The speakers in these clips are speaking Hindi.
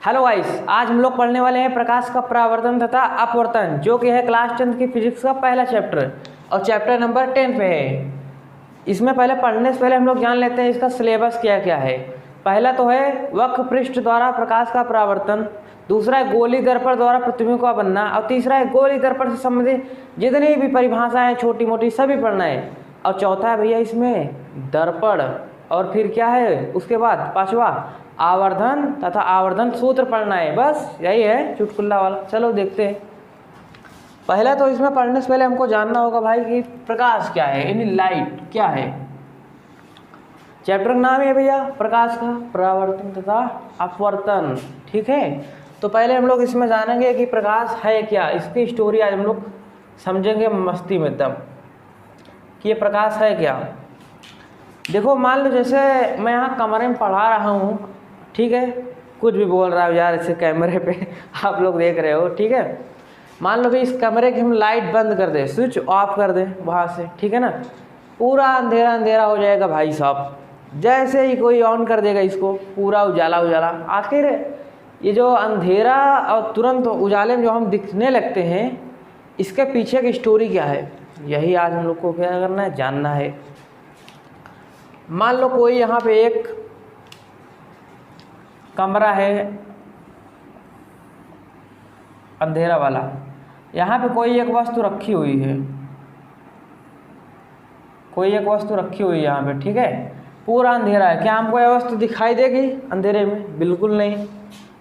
हेलो गाइस, आज हम लोग पढ़ने वाले हैं प्रकाश का परावर्तन तथा अपवर्तन, जो कि है क्लास 10 की फिजिक्स का पहला चैप्टर और चैप्टर नंबर 10 पे है। इसमें पढ़ने से पहले हम लोग जान लेते हैं इसका सिलेबस क्या क्या है। पहला तो है वक्र पृष्ठ द्वारा प्रकाश का परावर्तन, दूसरा है गोली दर्पण द्वारा प्रतिबिंब का बनना और तीसरा है गोली दर्पण से संबंधित जितनी भी परिभाषाएं छोटी मोटी सभी पढ़ना है। और चौथा है भैया इसमें दर्पण, और फिर क्या है उसके बाद पांचवा आवर्धन तथा आवर्धन सूत्र पढ़ना है। बस यही है चुटकुल्ला वाला। चलो देखते हैं। पहला तो इसमें पढ़ने से पहले हमको जानना होगा भाई कि प्रकाश क्या है, यानी लाइट क्या है। चैप्टर का नाम है भैया प्रकाश का परावर्तन तथा अपवर्तन, ठीक है। तो पहले हम लोग इसमें जानेंगे कि प्रकाश है क्या, इसकी स्टोरी आज हम लोग समझेंगे मस्ती में एकदम कि ये प्रकाश है क्या। देखो मान लो जैसे मैं यहाँ कमरे में पढ़ा रहा हूँ, ठीक है, कुछ भी बोल रहा हूँ यार ऐसे कैमरे पे आप लोग देख रहे हो, ठीक है। मान लो कि इस कमरे की हम लाइट बंद कर दें, स्विच ऑफ कर दें वहाँ से, ठीक है ना, पूरा अंधेरा अंधेरा हो जाएगा भाई साहब। जैसे ही कोई ऑन कर देगा इसको पूरा उजाला उजाला। आखिर ये जो अंधेरा और तुरंत उजाले में जो हम दिखने लगते हैं, इसके पीछे की स्टोरी क्या है, यही आज हम लोग को क्या करना है, जानना है। मान लो कोई यहाँ पे एक कमरा है अंधेरा वाला, यहाँ पे कोई एक वस्तु रखी हुई है, कोई एक वस्तु रखी हुई है यहाँ पे, ठीक है। पूरा अंधेरा है, क्या हमको यह वस्तु दिखाई देगी अंधेरे में? बिल्कुल नहीं।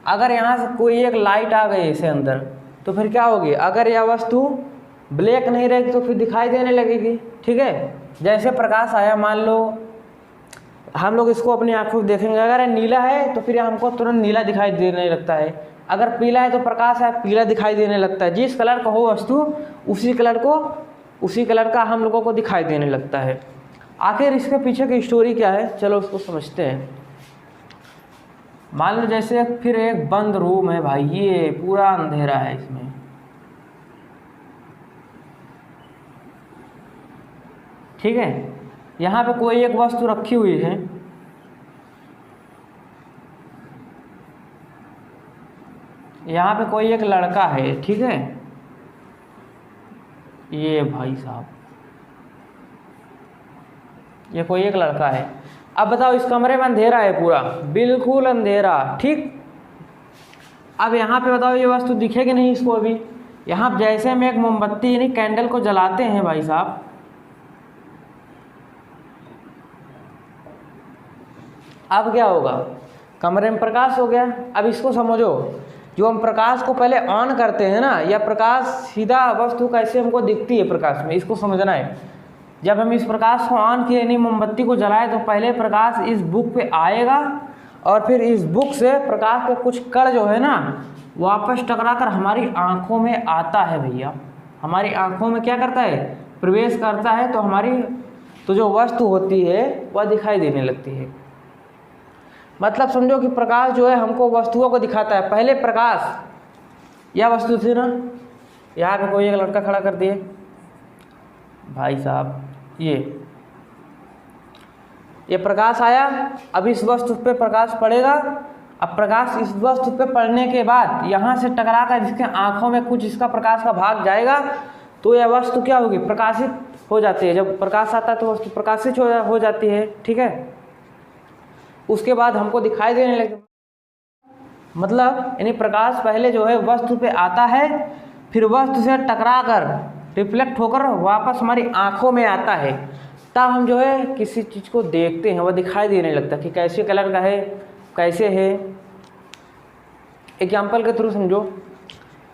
अगर यहाँ से कोई एक लाइट आ गई इसे अंदर तो फिर क्या होगी? अगर यह वस्तु ब्लैक नहीं रहेगी तो फिर दिखाई देने लगेगी, ठीक है। जैसे प्रकाश आया, मान लो हम लोग इसको अपनी आंखों से देखेंगे, अगर नीला है तो फिर हमको तुरंत नीला दिखाई देने लगता है। अगर पीला है तो प्रकाश है पीला दिखाई देने लगता है। जिस कलर का हो वस्तु उसी कलर का हम लोगों को दिखाई देने लगता है। आखिर इसके पीछे की स्टोरी क्या है, चलो उसको समझते हैं। मान लो जैसे फिर एक बंद रूम है भाई, ये पूरा अंधेरा है इसमें, ठीक है। यहाँ पे कोई एक वस्तु रखी हुई है, यहाँ पे कोई एक लड़का है, ठीक है। ये भाई साहब ये कोई एक लड़का है। अब बताओ इस कमरे में अंधेरा है, पूरा बिल्कुल अंधेरा, ठीक। अब यहाँ पे बताओ ये वस्तु दिखेगी नहीं इसको अभी। यहाँ जैसे हम एक मोमबत्ती यानी कैंडल को जलाते हैं भाई साहब, अब क्या होगा? कमरे में प्रकाश हो गया। अब इसको समझो, जो हम प्रकाश को पहले ऑन करते हैं ना, या प्रकाश सीधा वस्तु कैसे हमको दिखती है प्रकाश में, इसको समझना है। जब हम इस प्रकाश को ऑन किए यानी मोमबत्ती को जलाए तो पहले प्रकाश इस बुक पे आएगा और फिर इस बुक से प्रकाश के कुछ कण जो है ना वापस टकराकर हमारी आँखों में आता है भैया। हमारी आँखों में क्या करता है? प्रवेश करता है। तो हमारी जो वस्तु होती है वह दिखाई देने लगती है। मतलब समझो कि प्रकाश जो है हमको वस्तुओं को दिखाता है। पहले प्रकाश यह वस्तु थी ना, यहाँ पे कोई एक लड़का खड़ा कर दिए भाई साहब, ये प्रकाश आया। अब इस वस्तु पे प्रकाश पड़ेगा। अब प्रकाश इस वस्तु पे पड़ने के बाद यहाँ से टकरा कर जिसके आँखों में कुछ इसका प्रकाश का भाग जाएगा तो यह वस्तु क्या होगी? प्रकाशित हो जाती है। जब प्रकाश आता है तो वस्तु प्रकाशित हो जाती है, ठीक है। उसके बाद हमको दिखाई देने लगे। मतलब यानी प्रकाश पहले जो है वस्तु पे आता है, फिर वस्तु से टकरा कर रिफ्लेक्ट होकर वापस हमारी आंखों में आता है। तब हम जो है किसी चीज़ को देखते हैं, वह दिखाई देने लगता है कि कैसे कलर का है, कैसे है। एग्जाम्पल के थ्रू समझो,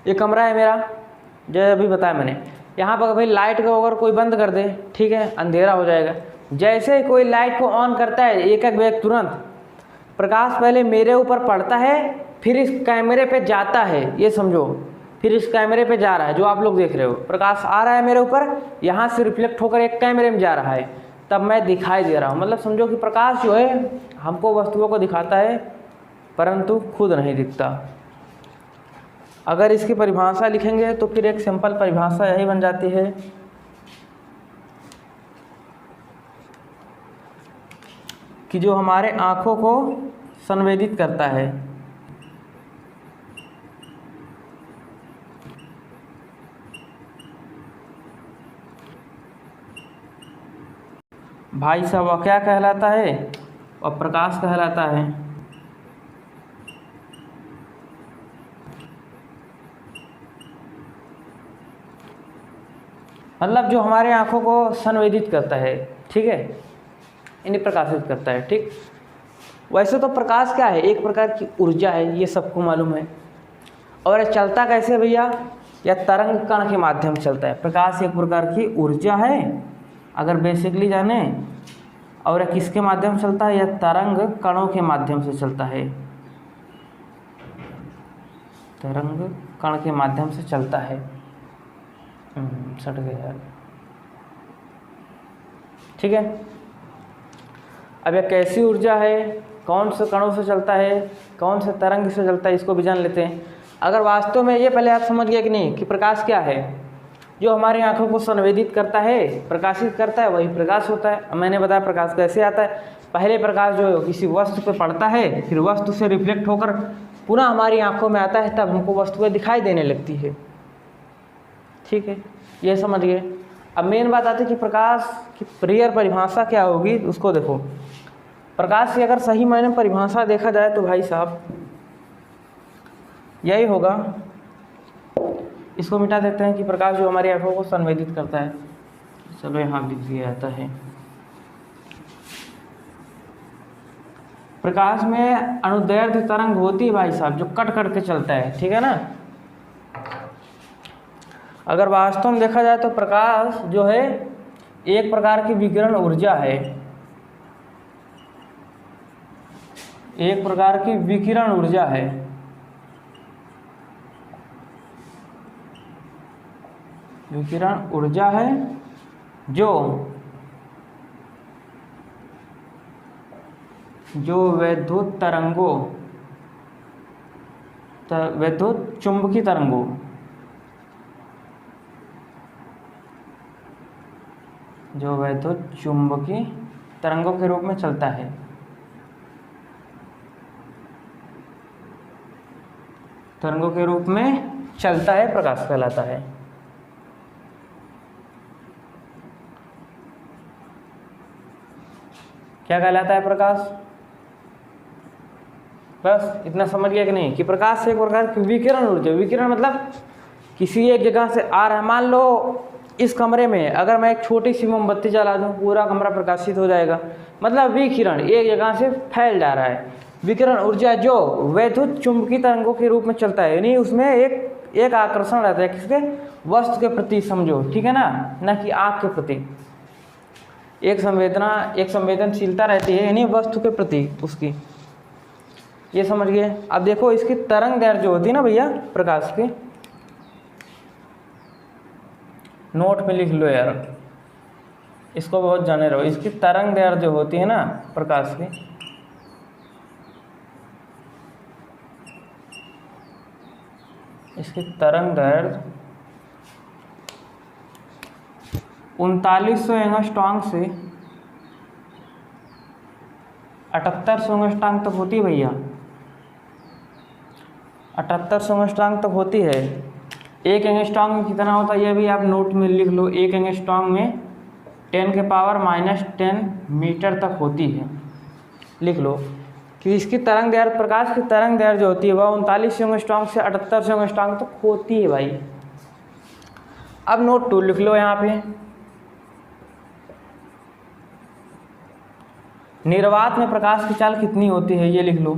ये कमरा है मेरा, जो अभी बताया मैंने। यहाँ पर भाई लाइट को अगर कोई बंद कर दे, ठीक है, अंधेरा हो जाएगा। जैसे ही कोई लाइट को ऑन करता है एक एक वेग तुरंत प्रकाश पहले मेरे ऊपर पड़ता है, फिर इस कैमरे पे जाता है, ये समझो। फिर इस कैमरे पे जा रहा है, जो आप लोग देख रहे हो, प्रकाश आ रहा है मेरे ऊपर, यहाँ से रिफ्लेक्ट होकर एक कैमरे में जा रहा है, तब मैं दिखाई दे रहा हूँ। मतलब समझो कि प्रकाश जो है हमको वस्तुओं को दिखाता है परंतु खुद नहीं दिखता। अगर इसकी परिभाषा लिखेंगे तो फिर एक सिंपल परिभाषा यही बन जाती है कि जो हमारे आँखों को संवेदित करता है, भाई साहब वह क्या कहलाता है, और प्रकाश कहलाता है। मतलब जो हमारे आँखों को संवेदित करता है, ठीक है, इन्हें प्रकाशित करता है। ठीक, वैसे तो प्रकाश क्या है, एक प्रकार की ऊर्जा है, ये सबको मालूम है। और ये चलता कैसे भैया, या तरंग कण के माध्यम से चलता है। प्रकाश एक प्रकार की ऊर्जा है अगर बेसिकली जाने, और यह किसके माध्यम से चलता है, यह तरंग कणों के माध्यम से चलता है। तरंग कण के माध्यम से चलता है। सट गया यार। ठीक है, अब यह कैसी ऊर्जा है, कौन से कणों से चलता है, कौन से तरंग से चलता है, इसको भी जान लेते हैं। अगर वास्तव में ये पहले आप समझ गए कि नहीं कि प्रकाश क्या है, जो हमारी आंखों को संवेदित करता है, प्रकाशित करता है, वही प्रकाश होता है। अब मैंने बताया प्रकाश कैसे आता है। पहले प्रकाश जो किसी वस्तु पर पड़ता है, फिर वस्तु से रिफ्लेक्ट होकर पुनः हमारी आंखों में आता है, तब हमको वस्तुएं दिखाई देने लगती है। ठीक है, ये समझ गए। अब मेन बात आती है कि प्रकाश की प्रियर परिभाषा क्या होगी, उसको देखो। प्रकाश की अगर सही मायने में परिभाषा देखा जाए तो भाई साहब यही होगा। इसको मिटा देते हैं कि प्रकाश जो हमारी आंखों को संवेदित करता है। चलो यहाँ लिख दिया जाता है। प्रकाश में अनुदैर्ध्य तरंग होती है भाई साहब, जो कट कट के चलता है। ठीक है ना। अगर वास्तव में देखा जाए तो प्रकाश जो है एक प्रकार की विकिरण ऊर्जा है, एक प्रकार की विकिरण ऊर्जा है। विकिरण ऊर्जा है जो वैद्युत तरंगों, वैद्युत चुंबकीय तरंगों, जो वैद्युत चुंबकीय तरंगों के रूप में चलता है। तरंगों के रूप में चलता है, प्रकाश कहलाता है। क्या कहलाता है प्रकाश? बस इतना समझ गया कि नहीं कि प्रकाश से एक प्रकार की विकिरण ऊर्जा। विकिरण मतलब किसी एक जगह से आ रहा है। मान लो इस कमरे में अगर मैं एक छोटी सी मोमबत्ती जला दूं, पूरा कमरा प्रकाशित हो जाएगा। मतलब विकिरण एक जगह से फैल जा रहा है। विकिरण ऊर्जा जो वैद्युत चुंबकीय तरंगों के रूप में चलता है, यानी उसमें एक आकर्षण रहता है किसके, वस्तु के प्रति, समझो। ठीक है ना कि आँख के प्रति एक संवेदनशीलता रहती है, यानी वस्तु के प्रति उसकी। ये समझ गए। अब देखो इसकी तरंग दैर्ध्य जो होती है ना भैया प्रकाश की, नोट में लिख लो यार, इसको बहुत जाने रहो। इसकी तरंग दैर्ध्य जो होती है ना प्रकाश की, इसकी तरंग दैर्ध्य 3900 एंगस्ट्रॉम से 7800 एंगस्ट्रॉम तक होती है भैया। 7800 एंगस्ट्रॉम तक होती है। एक एंगस्ट्रॉम में कितना होता है ये भी आप नोट में लिख लो। एक एंगस्ट्रॉम में 10⁻⁻10 मीटर तक होती है। लिख लो कि इसकी तरंग दैर्ध्य, प्रकाश की तरंग दैर्ध्य जो होती है वह 3900 एंगस्ट्रॉम से 7800 एंगस्ट्रॉम तक होती है भाई। अब नोट 2 लिख लो यहाँ पे। निर्वात में प्रकाश की चाल कितनी होती है ये लिख लो।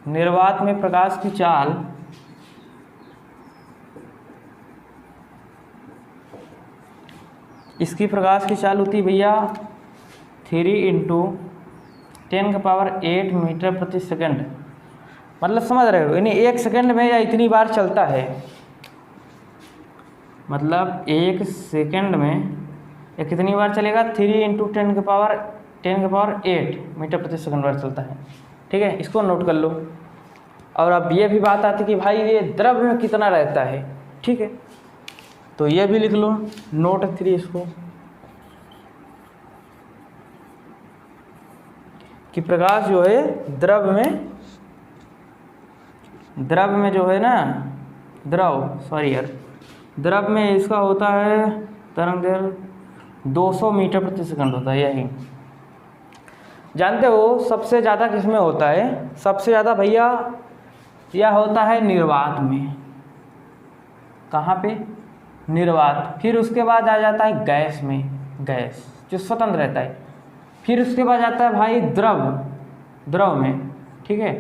निर्वात में प्रकाश की चाल इसकी प्रकाश की चाल होती है भैया 3 × 10⁸ मीटर प्रति सेकंड। मतलब समझ रहे हो, यानी एक सेकंड में या इतनी बार चलता है। मतलब एक सेकंड में या कितनी बार चलेगा, 3 × 10⁸ मीटर प्रति सेकंड बार चलता है। ठीक है, इसको नोट कर लो। और अब ये भी बात आती है कि भाई ये द्रव्य में कितना रहता है। ठीक है, तो ये भी लिख लो नोट 3 इसको, कि प्रकाश जो है द्रव्य में जो है ना, द्रव में इसका होता है तरंग दैर्ध्य 200 मीटर प्रति सेकंड होता है। यही जानते हो सबसे ज़्यादा किस में होता है? सबसे ज़्यादा भैया यह होता है निर्वात में। कहाँ पे? निर्वात। फिर उसके बाद आ जाता है गैस में, गैस जो स्वतंत्र रहता है। फिर उसके बाद आता है भाई द्रव, द्रव में, ठीक है।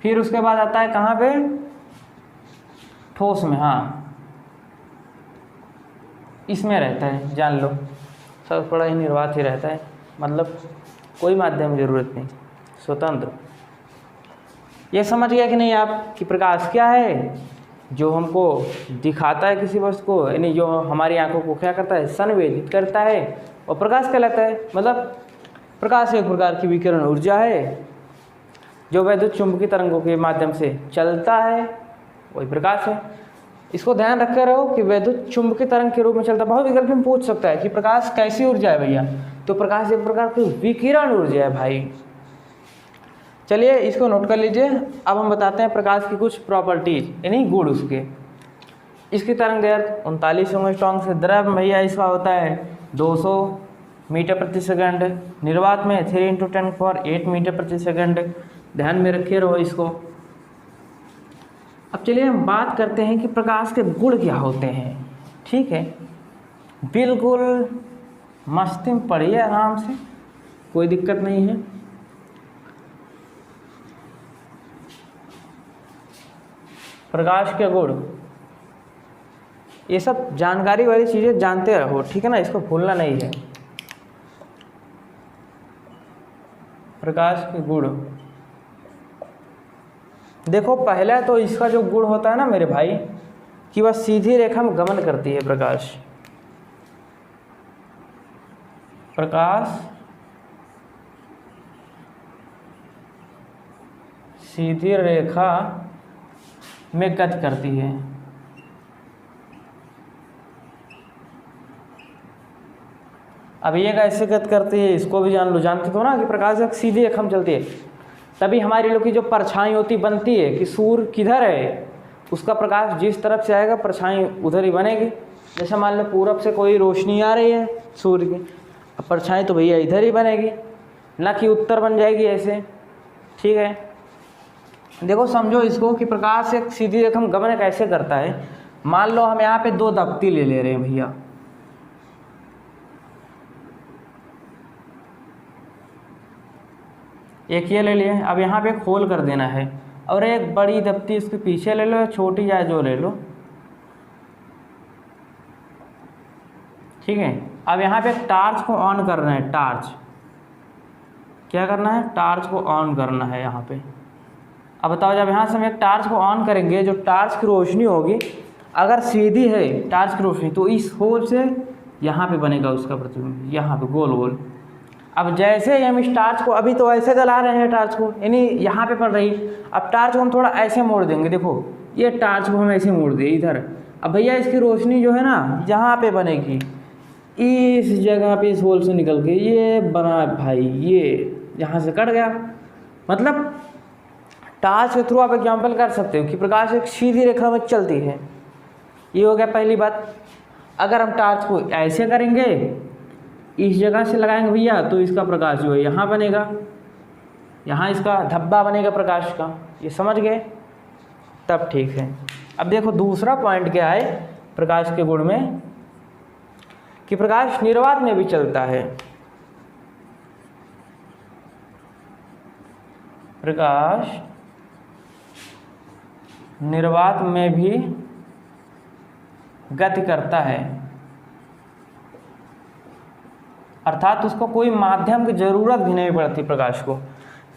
फिर उसके बाद आता है कहाँ पे? ठोस में, हाँ इसमें रहता है, जान लो सब बड़ा ही निर्वात ही रहता है, मतलब कोई माध्यम जरूरत नहीं, स्वतंत्र। ये समझ गया कि नहीं आप कि प्रकाश क्या है? जो हमको दिखाता है किसी वस्तु को, यानी जो हमारी आंखों को क्या करता है? संवेदित करता है, और प्रकाश कहलाता है। मतलब प्रकाश एक प्रकार की विकिरण ऊर्जा है जो वैद्युत चुंबकीय तरंगों के माध्यम से चलता है, वही प्रकाश है। इसको ध्यान रखे रहो कि वैद्युत चुंबकीय तरंग के रूप में चलता है। बहुत विकल्प में पूछ सकता है कि प्रकाश कैसी ऊर्जा है भैया, तो प्रकाश एक प्रकार की विकिरण ऊर्जा है भाई। चलिए इसको नोट कर लीजिए। अब हम बताते हैं प्रकाश की कुछ प्रॉपर्टीज, यानी गुण उसके। इसकी तरंग दैर्घ्य 39 एंगस्ट्रॉम से, द्रव भैया इसका होता है 200 मीटर प्रति सेकंड, निर्वात में 3 × 10⁸ मीटर प्रति सेकंड। ध्यान में रखे रहो इसको। अब चलिए हम बात करते हैं कि प्रकाश के गुण क्या होते हैं, ठीक है। बिल्कुल मस्ती में पढ़िए आराम से, कोई दिक्कत नहीं है। प्रकाश के गुण, ये सब जानकारी वाली चीज़ें जानते रहो, ठीक है ना, इसको भूलना नहीं है। प्रकाश के गुण देखो, पहला तो इसका जो गुण होता है ना मेरे भाई, कि वह सीधी रेखा में गमन करती है। प्रकाश, प्रकाश सीधी रेखा में गति करती है। अब ये कैसे गति करती है इसको भी जान लो। जानते हो ना कि प्रकाश एक सीधी रेखा में चलती है, तभी हमारी लोग की जो परछाई होती बनती है कि सूर्य किधर है, उसका प्रकाश जिस तरफ से आएगा परछाई उधर ही बनेगी। जैसे मान लो पूरब से कोई रोशनी आ रही है सूर्य की, अब परछाई तो भैया इधर ही बनेगी, ना कि उत्तर बन जाएगी ऐसे, ठीक है। देखो समझो इसको कि प्रकाश एक सीधी रेखा में गमन कैसे करता है। मान लो हम यहाँ पे 2 दफ्ती ले रहे हैं भैया, एक ये ले लिए, अब यहाँ पे खोल कर देना है, और एक बड़ी दफ्ती इसके पीछे ले लो, छोटी या जो ले लो, ठीक है। अब यहाँ पे टार्च को ऑन करना है, टार्च क्या करना है? टार्च को ऑन करना है यहाँ पे। अब बताओ जब यहाँ से हम एक टार्च को ऑन करेंगे, जो टार्च की रोशनी होगी अगर सीधी है टार्च की रोशनी, तो इस होल से यहाँ पे बनेगा उसका प्रतिबिंब, यहाँ पे गोल गोल। अब जैसे ही हम इस टार्च को, अभी तो ऐसे जला रहे हैं टार्च को, यानी यहाँ पे पड़ रही, अब टार्च को हम थोड़ा ऐसे मोड़ देंगे। देखो ये टार्च को हम ऐसे मोड़ दिए इधर, अब भैया इसकी रोशनी जो है ना यहाँ पे बनेगी, इस जगह पे इस होल से निकल के ये बना भाई, ये यहाँ से कट गया। मतलब टार्च के थ्रू आप एग्जाम्पल कर सकते हो कि प्रकाश एक सीधी रेखा में चलती है। ये हो गया पहली बात। अगर हम टार्च को ऐसे करेंगे, इस जगह से लगाएंगे भैया, तो इसका प्रकाश जो है यहाँ बनेगा, यहाँ इसका धब्बा बनेगा प्रकाश का। ये समझ गए? तब ठीक है। अब देखो दूसरा पॉइंट क्या है प्रकाश के गुण में, कि प्रकाश निर्वात में भी चलता है। प्रकाश निर्वात में भी गति करता है, अर्थात उसको कोई माध्यम की जरूरत भी नहीं पड़ती। प्रकाश को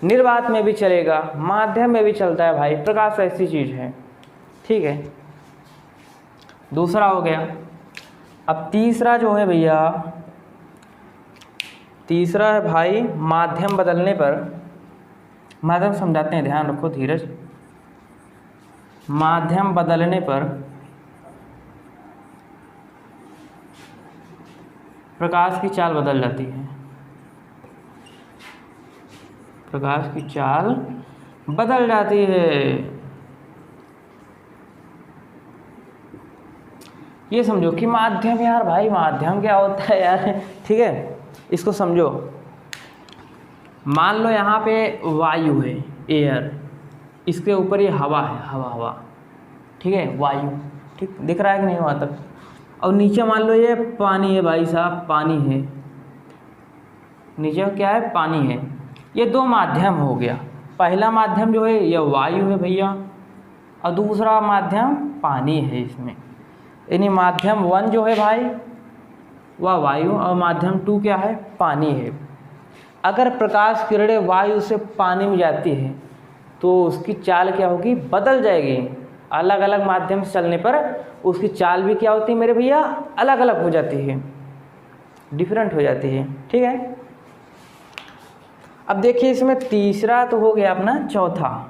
निर्वात में भी चलेगा, माध्यम में भी चलता है भाई, प्रकाश ऐसी चीज है, ठीक है। दूसरा हो गया। अब तीसरा जो है भैया, तीसरा है भाई माध्यम बदलने पर, माध्यम समझाते हैं, ध्यान रखो धीरज। माध्यम बदलने पर प्रकाश की चाल बदल जाती है, प्रकाश की चाल बदल जाती है। ये समझो कि माध्यम, यार भाई माध्यम क्या होता है यार, ठीक है, इसको समझो। मान लो यहाँ पे वायु है, एयर, इसके ऊपर ये हवा है, हवा, ठीक है, वायु, ठीक दिख रहा है कि नहीं वहाँ तक। और नीचे मान लो ये पानी है भाई साहब, पानी है, नीचे क्या है, पानी है। ये दो माध्यम हो गया। पहला माध्यम जो है ये वायु है भैया, और दूसरा माध्यम पानी है इसमें। यानी माध्यम 1 जो है भाई वह वायु, और माध्यम 2 क्या है, पानी है। अगर प्रकाश किरणें वायु से पानी में जाती है तो उसकी चाल क्या होगी, बदल जाएगी। अलग अलग माध्यम से चलने पर उसकी चाल भी क्या होती है मेरे भैया, अलग अलग हो जाती है, डिफरेंट हो जाती है, ठीक है। अब देखिए इसमें तीसरा तो हो गया अपना, चौथा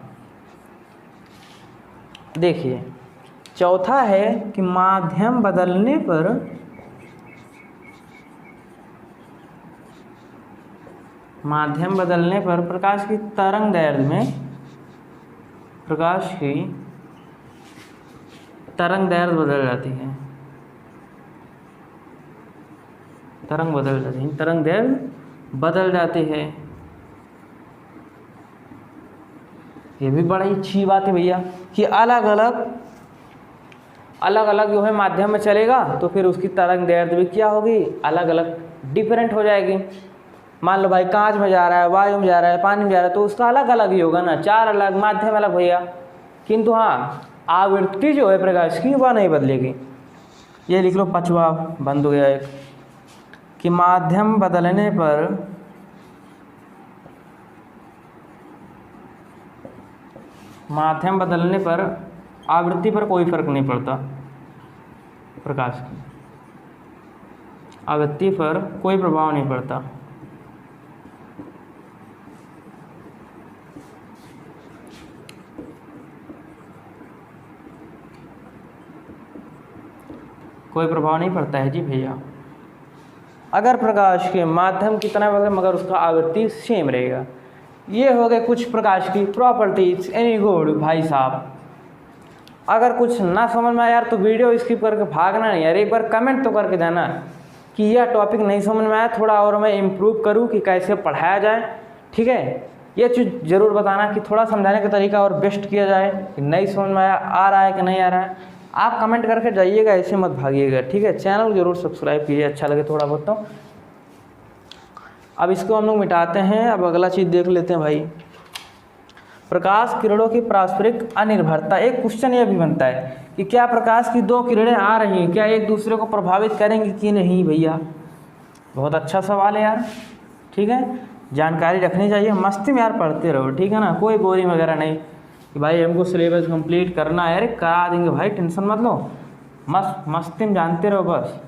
देखिए, चौथा है कि माध्यम बदलने पर प्रकाश की तरंग दैर्ध्य में, प्रकाश की तरंग दैर्ध्य बदल जाती है, तरंग दैर्ध्य बदल जाती है। ये भी बड़ी अच्छी बात है भैया कि अलग अलग जो है माध्यम में चलेगा तो फिर उसकी तरंग दैर्ध्य भी क्या होगी, अलग अलग डिफरेंट हो जाएगी। मान लो भाई कांच में जा रहा है, वायु में जा रहा है, पानी में जा रहा है, तो उसका अलग अलग ही होगा ना, 4 अलग माध्यम अलग भैया। किंतु हाँ, आवृत्ति जो है प्रकाश की वह नहीं बदलेगी। ये लिख लो, 5वां बंद हो गया एक, कि माध्यम बदलने पर आवृत्ति पर कोई फर्क नहीं पड़ता, प्रकाश की आवृत्ति पर कोई प्रभाव नहीं पड़ता। कोई प्रभाव नहीं पड़ता है जी भैया। अगर प्रकाश के माध्यम कितना बदले मगर उसका आवृत्ति सेम रहेगा। ये हो गए कुछ प्रकाश की प्रॉपर्टीज। एनी गुड भाई साहब। अगर कुछ ना समझ में आया यार तो वीडियो स्किप करके भागना नहीं यार, एक बार कमेंट तो करके जाना कि यह टॉपिक नहीं समझ में आया, थोड़ा और मैं इम्प्रूव करूँ कि कैसे पढ़ाया जाए, ठीक है। ये चीज़ ज़रूर बताना कि थोड़ा समझाने का तरीका और बेस्ट किया जाए, कि नहीं समझ में आया, आ रहा है कि नहीं आ रहा है। आप कमेंट करके जाइएगा, ऐसे मत भागिएगा, ठीक है। चैनल जरूर सब्सक्राइब कीजिए, अच्छा लगे थोड़ा बहुत तो। अब इसको हम लोग मिटाते हैं, अब अगला चीज़ देख लेते हैं भाई। प्रकाश किरणों की पारस्परिक अनिर्भरता। एक क्वेश्चन ये भी बनता है कि क्या प्रकाश की 2 किरणें आ रही हैं, क्या एक दूसरे को प्रभावित करेंगी कि नहीं भैया। बहुत अच्छा सवाल है यार, ठीक है। जानकारी रखनी चाहिए, मस्ती में यार पढ़ते रहो, ठीक है ना। कोई बोरिंग वगैरह नहीं कि भाई हमको सिलेबस कंप्लीट करना है, अरे करा देंगे भाई, टेंशन मत लो, मस्ती में जानते रहो बस।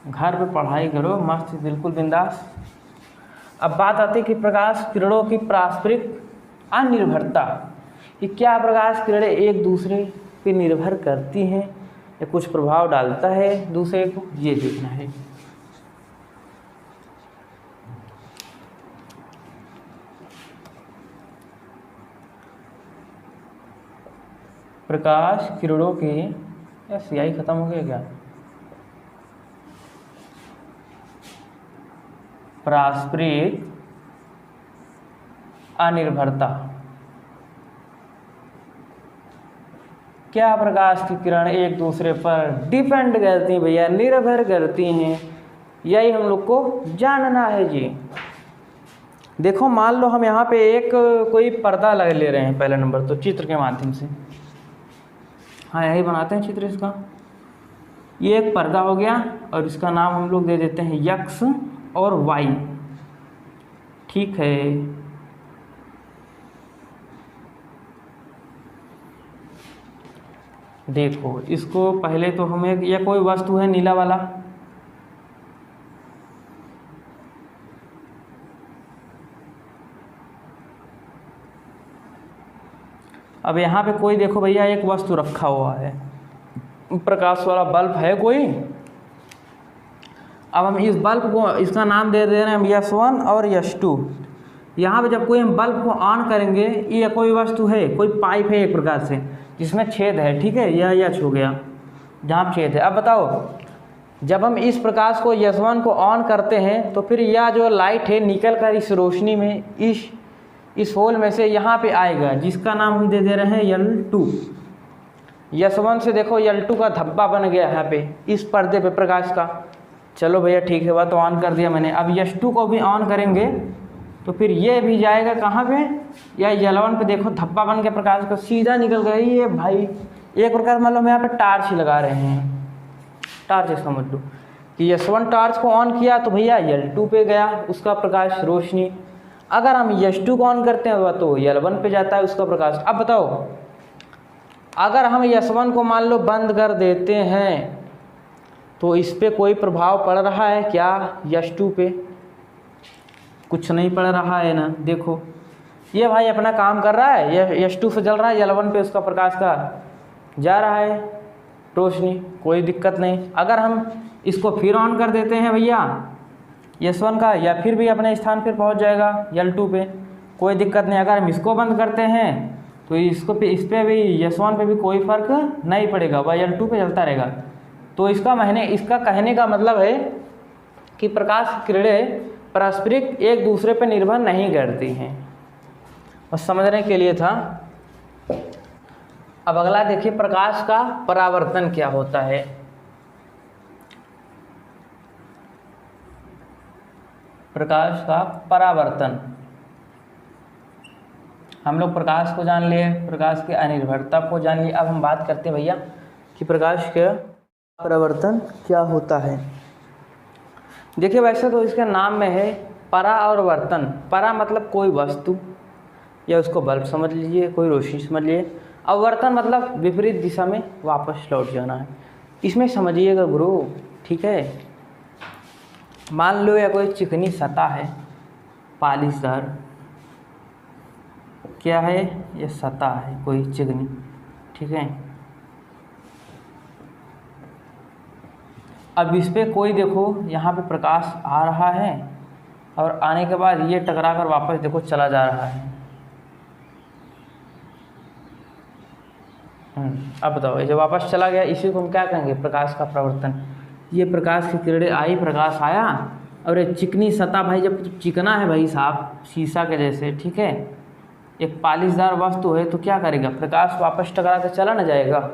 घर पे पढ़ाई करो मस्त, बिल्कुल बिंदास। अब बात आती है कि प्रकाश किरणों की पारस्परिक अनिर्भरता, कि क्या प्रकाश किरणें एक दूसरे पे निर्भर करती हैं या कुछ प्रभाव डालता है दूसरे को, ये देखना है। प्रकाश किरणों के, या स्याही खत्म हो गया क्या, पारस्परिक अनिर्भरता। क्या प्रकाश की किरण एक दूसरे पर डिपेंड करती हैं भैया, निर्भर करती हैं, यही हम लोग को जानना है जी। देखो मान लो हम यहाँ पे एक कोई पर्दा लग ले रहे हैं, पहला नंबर तो चित्र के माध्यम से, हाँ यही बनाते हैं चित्र इसका। ये एक पर्दा हो गया और इसका नाम हम लोग दे देते हैं एक्स और वाई, ठीक है। देखो इसको पहले तो हमें, यह कोई वस्तु है नीला वाला, अब यहाँ पे कोई देखो भैया एक वस्तु रखा हुआ है, प्रकाश वाला बल्ब है कोई। अब हम इस बल्ब को, इसका नाम दे रहे हैं S1 और S2। यहाँ पे जब कोई हम बल्ब को ऑन करेंगे, ये कोई वस्तु है, कोई पाइप है एक प्रकार से जिसमें छेद है, ठीक है, यह एच हो गया जहाँ छेद है। अब बताओ जब हम इस प्रकाश को S1 को ऑन करते हैं तो फिर यह जो लाइट है निकल कर इस रोशनी में इस होल में से यहाँ पे आएगा, जिसका नाम हम दे दे रहे हैं L2। S1 से देखो L2 का धब्बा बन गया यहाँ पे इस पर्दे पे प्रकाश का। चलो भैया ठीक है, वह तो ऑन कर दिया मैंने। अब S2 को भी ऑन करेंगे तो फिर ये भी जाएगा कहाँ पे, या L1 पे देखो धब्बा बन के प्रकाश का सीधा निकल गया। ये भाई एक प्रकार मतलब यहाँ पे टार्च लगा रहे हैं, टार्च समझ लो कि S1 टार्च को ऑन किया तो भैया L2 पे गया उसका प्रकाश रोशनी। अगर हम S2 को ऑन करते हैं तो L1 पे जाता है उसका प्रकाश। अब बताओ अगर हम S1 को मान लो बंद कर देते हैं तो इस पे कोई प्रभाव पड़ रहा है क्या? S2 पे कुछ नहीं पड़ रहा है ना। देखो ये भाई अपना काम कर रहा है, ये S2 से जल रहा है, L1 पे उसका प्रकाश का जा रहा है रोशनी, कोई दिक्कत नहीं। अगर हम इसको फिर ऑन कर देते हैं भैया S1 का, या फिर भी अपने स्थान पर पहुंच जाएगा L2 पे, कोई दिक्कत नहीं। अगर हम इसको बंद करते हैं तो इस पर भी S1 पे भी कोई फ़र्क नहीं पड़ेगा, वह L2 पे चलता रहेगा। तो इसका कहने का मतलब है कि प्रकाश की किरणें पारस्परिक एक दूसरे पर निर्भर नहीं करती हैं, बस समझने के लिए था। अब अगला देखिए प्रकाश का परावर्तन क्या होता है। प्रकाश का परावर्तन, हम लोग प्रकाश को जान लिए, प्रकाश की अनिर्भरता को जान लिए। अब हम बात करते हैं भैया कि प्रकाश का परावर्तन क्या होता है। देखिए वैसे तो इसके नाम में है परा और वर्तन। परा मतलब कोई वस्तु, या उसको बल्ब समझ लीजिए, कोई रोशनी समझ लीजिए। और वर्तन मतलब विपरीत दिशा में वापस लौट जाना है। इसमें समझिएगा गुरु, ठीक है। मान लो या कोई चिकनी सतह है पालिशदार, क्या है ये सतह है कोई चिकनी, ठीक है। अब इस पर कोई देखो यहाँ पे प्रकाश आ रहा है और आने के बाद ये टकरा कर वापस देखो चला जा रहा है। अब बताओ ये जो वापस चला गया इसी को हम क्या कहेंगे? प्रकाश का परावर्तन। ये प्रकाश की किरणें आई, प्रकाश आया, और ये चिकनी सतह भाई जब चिकना है भाई साहब शीशा के जैसे, ठीक है, एक पालिशदार वस्तु है तो क्या करेगा? प्रकाश वापस टकरा कर चला न जाएगा।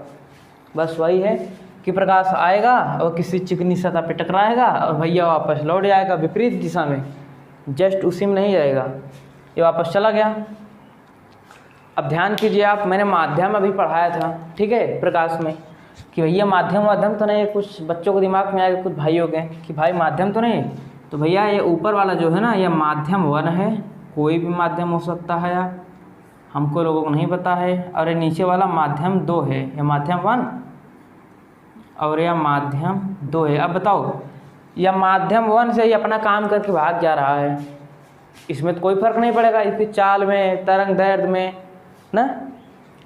बस वही है कि प्रकाश आएगा और किसी चिकनी सतह पे टकराएगा और भैया वापस लौट जाएगा विपरीत दिशा में, जस्ट उसी में नहीं जाएगा, ये वापस चला गया। अब ध्यान कीजिए आप, मैंने माध्यम अभी पढ़ाया था, ठीक है, प्रकाश में, कि भैया माध्यम तो नहीं। कुछ बच्चों को दिमाग में आएगा, कुछ भाइयों के, कि भाई माध्यम तो नहीं। तो भैया ये ऊपर वाला जो है ना, ये माध्यम 1 है, कोई भी माध्यम हो सकता है, हमको लोगों को नहीं पता है। और ये नीचे वाला माध्यम 2 है, ये माध्यम 1 और यह माध्यम 2 है। अब बताओ यह माध्यम 1 से ही अपना काम करके भाग जा रहा है, इसमें तो कोई फर्क नहीं पड़ेगा इसकी चाल में, तरंग दैर्ध्य में ना,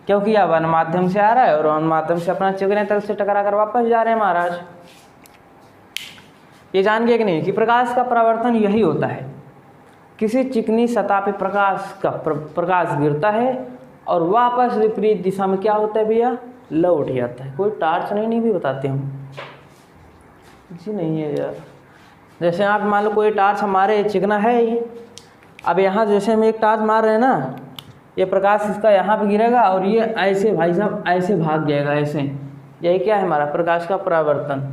क्योंकि यह वन माध्यम से आ रहा है और वन माध्यम से अपना चिकने तल से टकरा कर वापस जा रहे हैं महाराज। ये जान गए कि नहीं कि प्रकाश का परावर्तन यही होता है, किसी चिकनी सतह पे प्रकाश गिरता है और वापस विपरीत दिशा में क्या होता है भैया? लौट जाता है। कोई टार्च नहीं भी बताते हम जी, नहीं है यार। जैसे आप मान लो कोई टार्च हमारे चिकना है ही, अब यहाँ जैसे हम एक टार्च मार रहे हैं ना, ये प्रकाश इसका यहाँ पे गिरेगा और ये ऐसे भाई साहब ऐसे भाग जाएगा, ऐसे। यही क्या है हमारा प्रकाश का परावर्तन।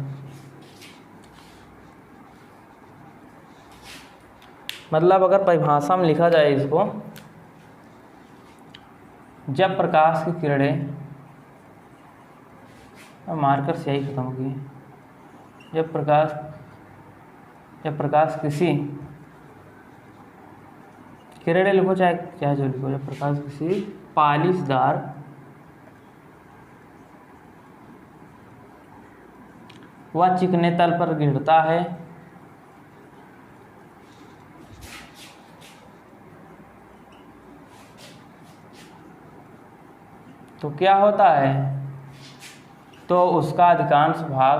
मतलब अगर परिभाषा में लिखा जाए इसको, जब प्रकाश की किरणें, मार्कर से यही खत्म हो गई, जब प्रकाश किसी किरणें लिखो चाहे क्या जो लिखो, जब प्रकाश किसी पालिशदार व चिकने तल पर गिरता है तो क्या होता है? तो उसका अधिकांश भाग,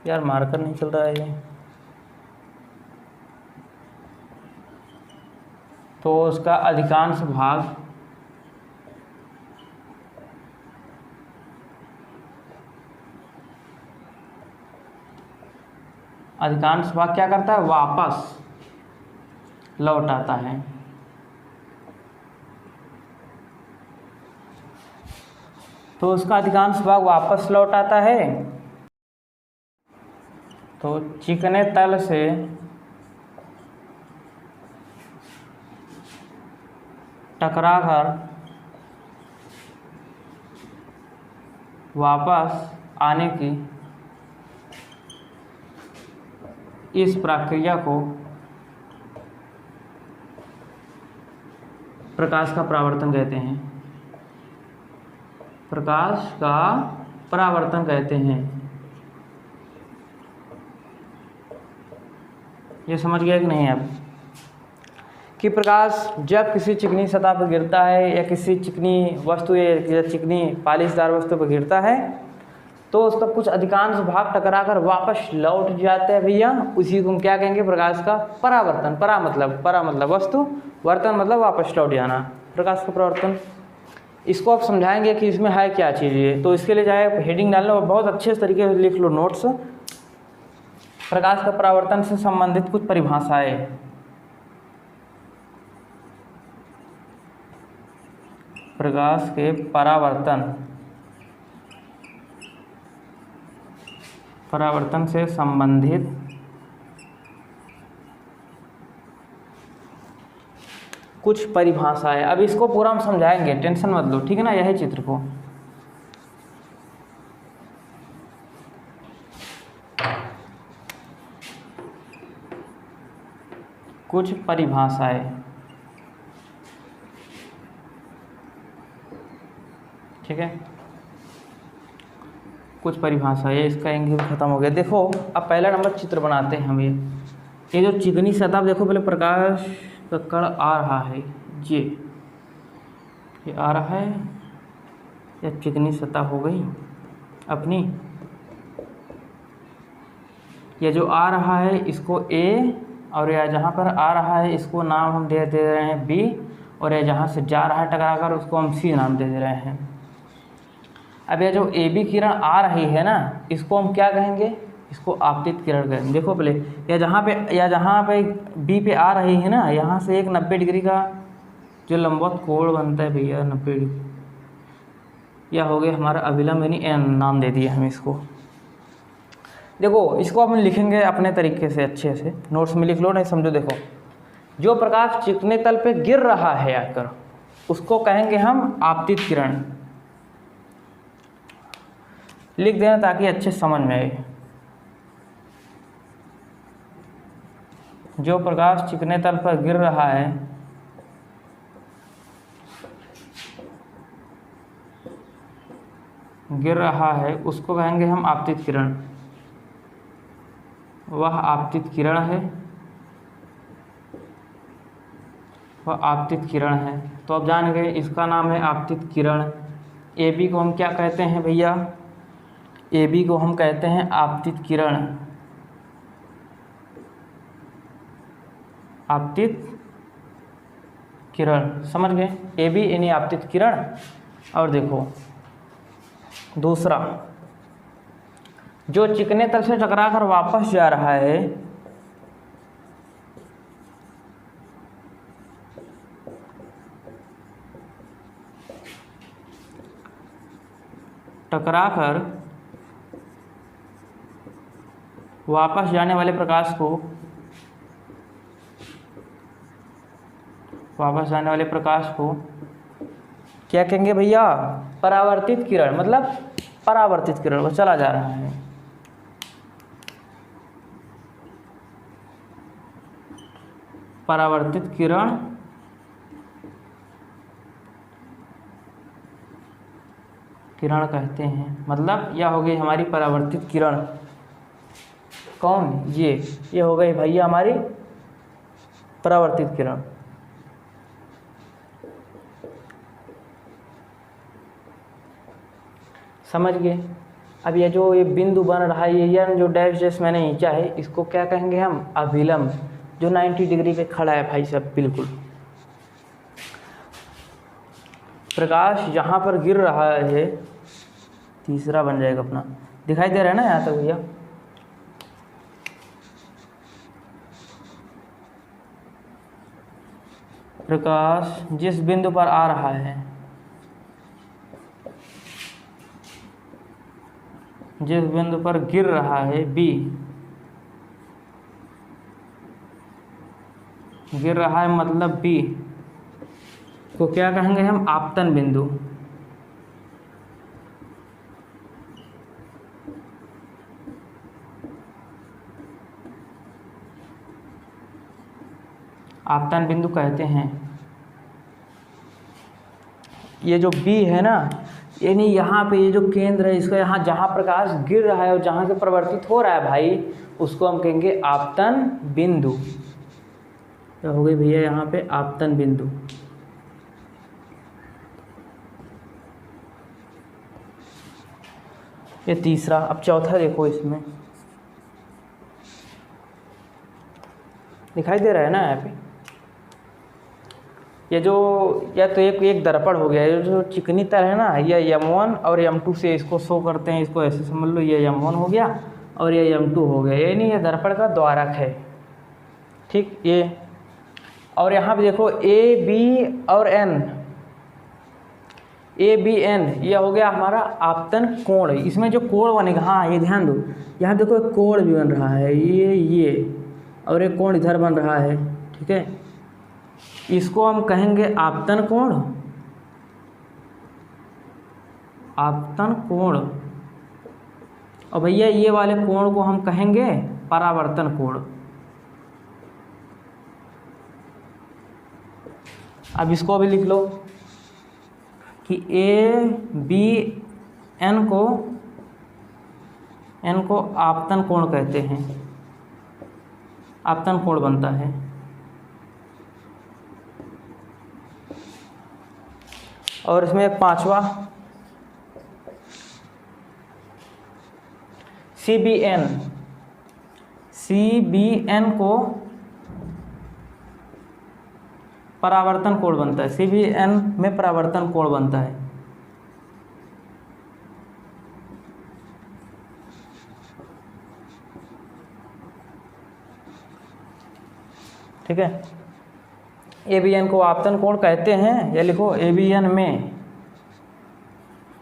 यार मार्कर नहीं चल रहा है ये, तो उसका अधिकांश भाग अधिकांश भाग क्या करता है, वापस लौट आता है। तो उसका अधिकांश भाग वापस लौट आता है। तो चिकने तल से टकराकर वापस आने की इस प्रक्रिया को प्रकाश का परावर्तन कहते हैं। प्रकाश का परावर्तन कहते हैं। ये समझ गया कि नहीं आप, कि प्रकाश जब किसी चिकनी सतह पर गिरता है या किसी चिकनी वस्तु या चिकनी पालिशदार वस्तु पर गिरता है तो उसका कुछ अधिकांश भाग टकराकर वापस लौट जाते हैं भैया, उसी को हम क्या कहेंगे, प्रकाश का परावर्तन। परा मतलब वस्तु, वर्तन मतलब वापस लौट जाना, प्रकाश का परावर्तन। इसको आप समझाएंगे कि इसमें है क्या चीज़ ये, तो इसके लिए चाहे हेडिंग डालना और बहुत अच्छे तरीके से लिख लो नोट्स। प्रकाश का परावर्तन से संबंधित कुछ परिभाषाएं। प्रकाश के परावर्तन से संबंधित कुछ परिभाषाएं। अब इसको पूरा हम समझाएंगे, टेंशन मत लो, ठीक है ना। यही चित्र को कुछ परिभाषाएं, ठीक है, कुछ परिभाषाएं। इसका इंग्लिश खत्म हो गया। देखो अब पहला नंबर चित्र बनाते हैं हम। ये जो चिकनी सतह, देखो पहले प्रकाश का कण आ रहा है, ये आ रहा है, या चिकनी सतह हो गई अपनी। ये जो आ रहा है इसको ए, और यह जहाँ पर आ रहा है इसको नाम हम दे रहे हैं बी, और यह जहाँ से जा रहा है टकराकर उसको हम सी नाम दे रहे हैं। अब यह जो ए बी किरण आ रही है ना, इसको हम क्या कहेंगे, इसको आपतित किरण कहेंगे। देखो पहले या जहाँ पे बी पे आ रही है ना, यहाँ से एक 90 डिग्री का जो लंबवत कोण बनता है भैया, 90 डिग्री, यह हो गया हमारा अभिलंब, यानी एन नाम दे दिया हम इसको। देखो इसको हम लिखेंगे अपने तरीके से, अच्छे से नोट्स में लिख लो, नहीं समझो। देखो जो प्रकाश चिकने तल पे गिर रहा है आकर, उसको कहेंगे हम आपतित किरण। लिख देना ताकि अच्छे समझ में आए। जो प्रकाश चिकने तल पर गिर रहा है उसको कहेंगे हम आपतित किरण। वह आपतित किरण है, वह आपतित किरण है। तो अब जान गए इसका नाम है आपतित किरण। ए बी को हम क्या कहते हैं भैया, ए बी को हम कहते हैं आपतित किरण। आपतित किरण, समझ गए, ए बी यानी आपतित किरण। और देखो दूसरा, जो चिकने तल से टकराकर वापस जा रहा है, टकराकर वापस जाने वाले प्रकाश को, क्या कहेंगे भैया, परावर्तित किरण। मतलब परावर्तित किरण, वो चला जा रहा है। परावर्तित किरण कहते हैं। मतलब यह हो गई हमारी परावर्तित किरण। कौन, ये हो गई भैया हमारी परावर्तित किरण। समझ गए। अब ये जो ये बिंदु बन रहा है, ये जो डैश डैश मैंने खींचा है, इसको क्या कहेंगे हम, अभिलंब, जो 90 डिग्री पे खड़ा है भाई साहब, बिल्कुल। प्रकाश यहाँ पर गिर रहा है, तीसरा बन जाएगा अपना, दिखाई दे रहा है ना यहाँ तक भैया। प्रकाश जिस बिंदु पर आ रहा है, जिस बिंदु पर गिर रहा है बी, गिर रहा है मतलब बी को क्या कहेंगे हम? आपतन बिंदु। आपतन बिंदु कहते हैं। ये जो बी है ना, यानी यहाँ पे ये जो केंद्र है इसका, यहाँ जहाँ प्रकाश गिर रहा है और जहाँ से परिवर्तित हो रहा है भाई, उसको हम कहेंगे आपतन बिंदु। क्या हो गई भैया यहाँ पे? आपतन बिंदु। ये तीसरा। अब चौथा देखो, इसमें दिखाई दे रहा है ना यहाँ पे, ये जो या तो एक दर्पण हो गया, ये जो चिकनी तर है ना, ये M1 और M2 से इसको शो करते हैं। इसको ऐसे समझ लो, ये M1 हो गया और ये M2 हो गया, ये नहीं, ये दर्पण का द्वारक है, ठीक। ये और यहाँ पे देखो A B और N, A B N, ये हो गया हमारा आपतन कोण। इसमें जो कोण बनेगा, हाँ ये ध्यान दो, यहाँ देखो एक कोण भी बन रहा है, ये और एक कोण इधर बन रहा है, ठीक है। इसको हम कहेंगे आपतन कोण, आपतन कोण। और भैया ये वाले कोण को हम कहेंगे परावर्तन कोण। अब इसको भी लिख लो कि A B N को आपतन कोण कहते हैं, आपतन कोण बनता है। और इसमें एक पांचवा CBN को परावर्तन कोण बनता है। CBN में परावर्तन कोण बनता है। ठीक है, ABN को आपतन कोण कहते हैं। या लिखो ABN में,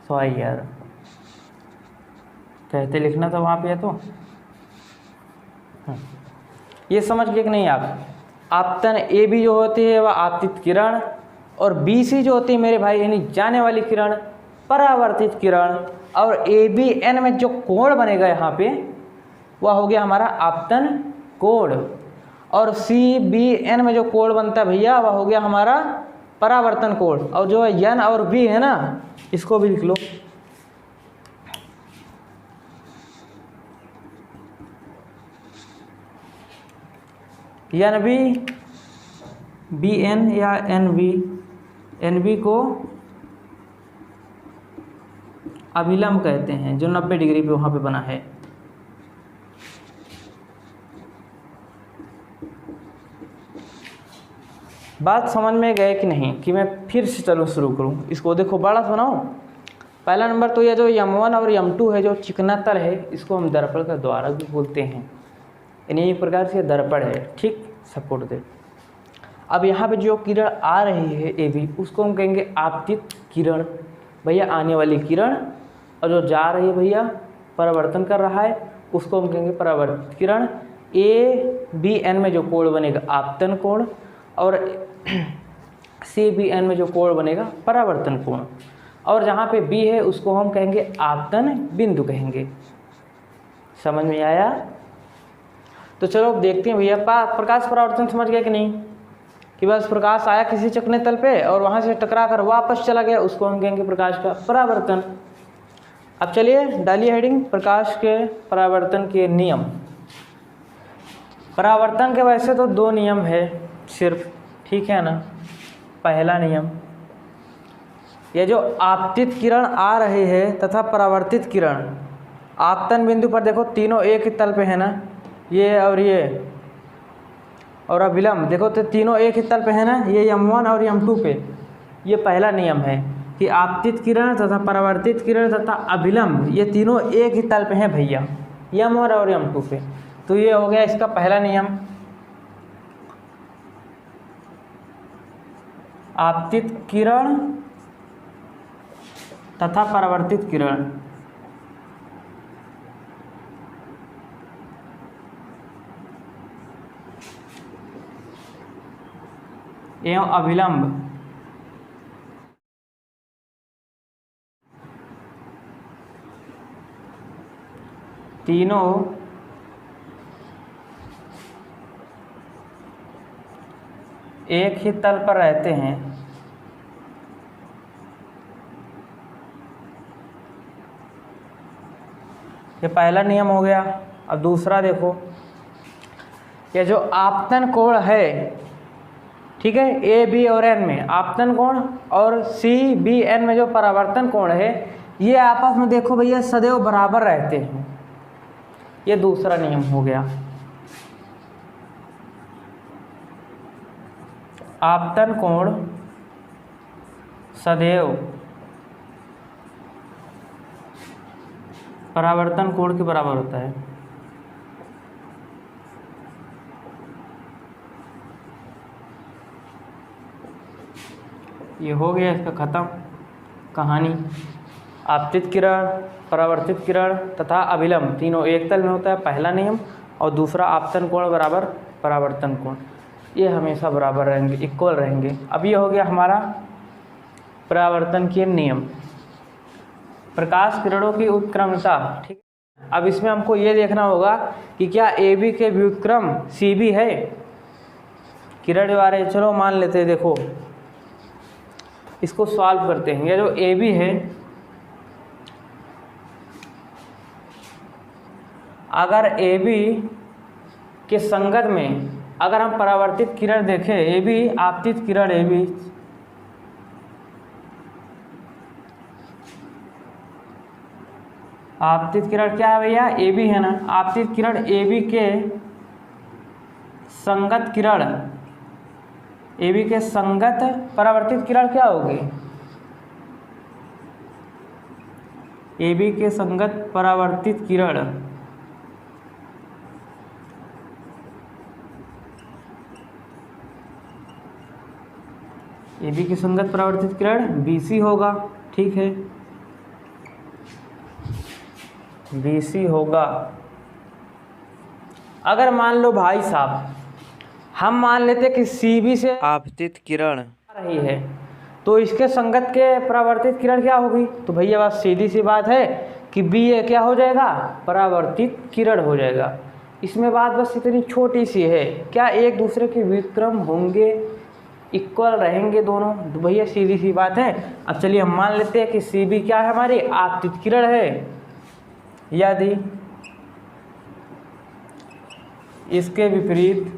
सॉरी यार कहते लिखना था वहाँ पे, तो ये समझ गए कि नहीं आप? आपतन AB जो होती है वह आपतित किरण, और BC जो होती है मेरे भाई यानी जाने वाली किरण, परावर्तित किरण। और ABN में जो कोण बनेगा यहाँ पे वह हो गया हमारा आपतन कोण। और CBN में जो कोण बनता है भैया वह हो गया हमारा परावर्तन कोण। और जो N और B है ना, इसको भी लिख लो। NB BN या NB को अभिलंब कहते हैं, जो 90 डिग्री पे वहाँ पे बना है। बात समझ में गए कि नहीं? कि मैं फिर से चलो शुरू करूँ इसको। देखो बड़ा बनाओ। पहला नंबर तो ये जो M1 और M2 है, जो चिकना तल है, इसको हम दर्पण का द्वारक भी बोलते हैं। यानी एक प्रकार से दर्पण है, ठीक, सपोर्ट दे। अब यहाँ पे जो किरण आ रही है AB, उसको हम कहेंगे आपतित किरण, भैया आने वाली किरण। और जो जा रही है भैया परावर्तन कर रहा है, उसको हम कहेंगे परावर्तित किरण। ABN में जो कोण बनेगा आपतन कोण, और CBN में जो कोण बनेगा परावर्तन कोण। और जहाँ पे B है उसको हम कहेंगे आपतन बिंदु कहेंगे। समझ में आया? तो चलो अब देखते हैं भैया प्रकाश परावर्तन समझ गए कि नहीं? कि बस प्रकाश आया किसी चिकने तल पे और वहाँ से टकरा कर वापस चला गया, उसको हम कहेंगे प्रकाश का परावर्तन। अब चलिए डालिए हेडिंग, प्रकाश के परावर्तन के नियम। परावर्तन के वैसे तो 2 नियम है सिर्फ, ठीक है ना। पहला नियम, ये जो आपतित किरण आ रही है तथा परावर्तित किरण, आपतन बिंदु पर देखो तीनों एक ही तल पे है ना, ये और ये, और अभिलंब देखो तो तीनों एक ही तल पे है ना, ये M1 और M2 पे। ये पहला नियम है कि आपतित किरण तथा परावर्तित किरण तथा अभिलंब ये तीनों एक ही तल पे हैं भैया, M1 और M2 पे। तो ये हो गया इसका पहला नियम। आपतित किरण तथा परावर्तित किरण एवं अभिलंब तीनों एक ही तल पर रहते हैं। ये पहला नियम हो गया। अब दूसरा देखो, ये जो आपतन कोण है, ठीक है, ए बी और एन में आपतन कोण और सी बी एन में जो परावर्तन कोण है, ये आपस में देखो भैया सदैव बराबर रहते हैं। ये दूसरा नियम हो गया। आपतन कोण सदैव परावर्तन कोण के बराबर होता है। ये हो गया इसका खत्म कहानी। आपतित किरण, परावर्तित किरण तथा अभिलंब तीनों एक तल में होता है, पहला नियम। और दूसरा आपतन कोण बराबर परावर्तन कोण, ये हमेशा बराबर रहेंगे, इक्वल रहेंगे। अब ये हो गया हमारा परावर्तन के नियम। प्रकाश किरणों की उत्क्रमणता, ठीक। अब इसमें हमको ये देखना होगा कि क्या ए बी के व्युत्क्रम सी बी है। किरण वाले चलो मान लेते हैं, देखो इसको सॉल्व करते हैं। ये जो ए बी है, अगर ए बी के संगत में अगर हम परावर्तित किरण देखें, ए बी आपतित किरण, ए बी आपतित किरण क्या है भैया, ए बी है ना। आपतित किरण ए बी के संगत किरण, ए बी के संगत परावर्तित किरण क्या होगी, ए बी के संगत परावर्तित किरण ए बी की संगत परावर्तित किरण बी सी होगा, ठीक है, बी सी होगा। अगर मान लो भाई साहब हम मान लेते कि सी बी से आपतित किरण आ रही है, तो इसके संगत के परावर्तित किरण क्या होगी, तो भैया बस सीधी सी बात है कि बी ए क्या हो जाएगा, परावर्तित किरण हो जाएगा। इसमें बात बस इतनी छोटी सी है, क्या एक दूसरे के विक्रम होंगे, इक्वल रहेंगे दोनों, तो भैया सीधी सी बात है। अब चलिए हम मान लेते हैं कि सी बी क्या है, हमारी आपतित किरण है। यदि इसके विपरीत,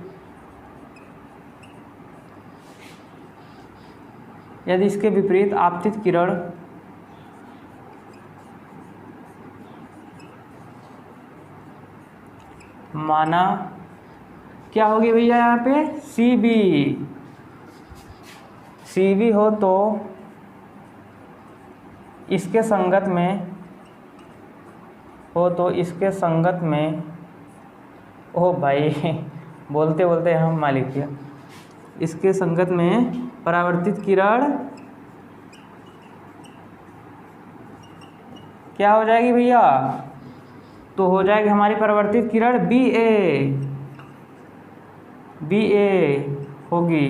यदि इसके विपरीत आपतित किरण माना क्या होगी भैया, यहाँ पे सी बी, सी बी हो तो इसके संगत में हो, तो इसके संगत में, ओ भाई बोलते बोलते हम मालिक किया, इसके संगत में परावर्तित किरण क्या हो जाएगी भैया, तो हो जाएगी हमारी परावर्तित किरण बी ए, बी ए होगी,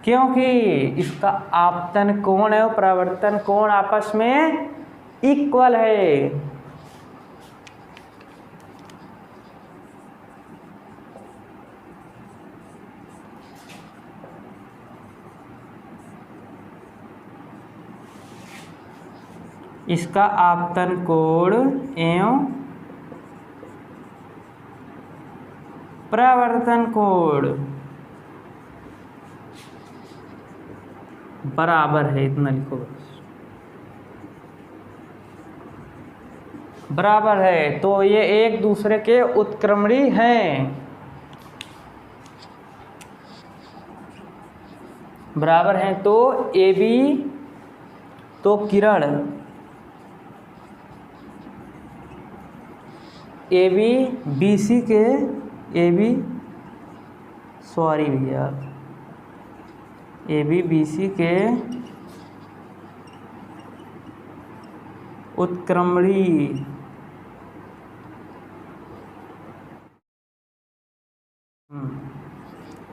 क्योंकि इसका आपतन कोण है और परावर्तन कोण आपस में इक्वल है। इसका आपतन कोण एवं परावर्तन कोण बराबर है, इतना लिखो बस, बराबर है। तो ये एक दूसरे के उत्क्रमणी हैं, बराबर हैं। तो ए बी, तो किरण ए बी बी सी के, ए बी सॉरी भैया AB BC के उत्क्रमणी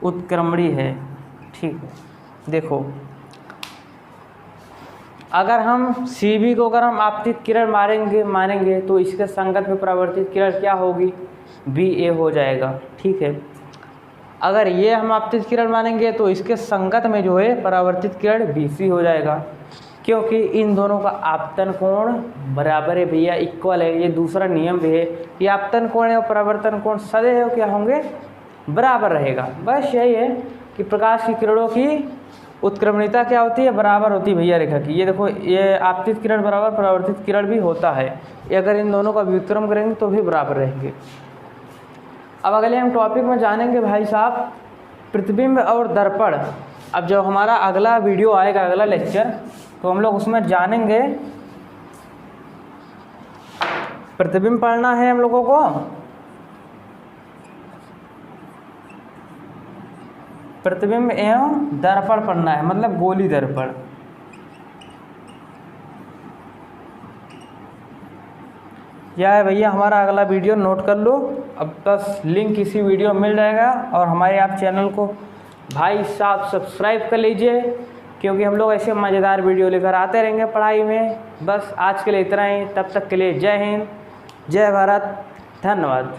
उत्क्रमणी है। ठीक है, देखो अगर हम CB को अगर हम आपतित किरण मानेंगे तो इसके संगत में परावर्तित किरण क्या होगी, BA हो जाएगा। ठीक है, अगर ये हम आपतित किरण मानेंगे तो इसके संगत में जो है परावर्तित किरण BC हो जाएगा, क्योंकि इन दोनों का आपतन कोण बराबर है भैया, इक्वल है। ये दूसरा नियम भी है कि आपतन कोण और परावर्तन कोण सदैव क्या होंगे, बराबर रहेगा। बस यही है कि प्रकाश की किरणों की उत्क्रमणीयता क्या होती है, बराबर होती है भैया रेखा की। ये देखो, ये आपतित किरण बराबर परावर्तित किरण भी होता है, ये अगर इन दोनों का व्युत्क्रम करेंगे तो भी बराबर रहेंगे। अब अगले हम टॉपिक में जानेंगे भाई साहब प्रतिबिंब और दर्पण। अब जब हमारा अगला वीडियो आएगा, अगला लेक्चर, तो हम लोग उसमें जानेंगे, प्रतिबिंब पढ़ना है हम लोगों को, प्रतिबिंब एवं दर्पण पढ़ना है, मतलब गोली दर्पण। यह है भैया हमारा अगला वीडियो, नोट कर लो। अब बस लिंक इसी वीडियो में मिल जाएगा, और हमारे आप चैनल को भाई साहब सब्सक्राइब कर लीजिए, क्योंकि हम लोग ऐसे मज़ेदार वीडियो लेकर आते रहेंगे पढ़ाई में। बस आज के लिए इतना ही, तब तक के लिए जय हिंद, जय भारत, धन्यवाद।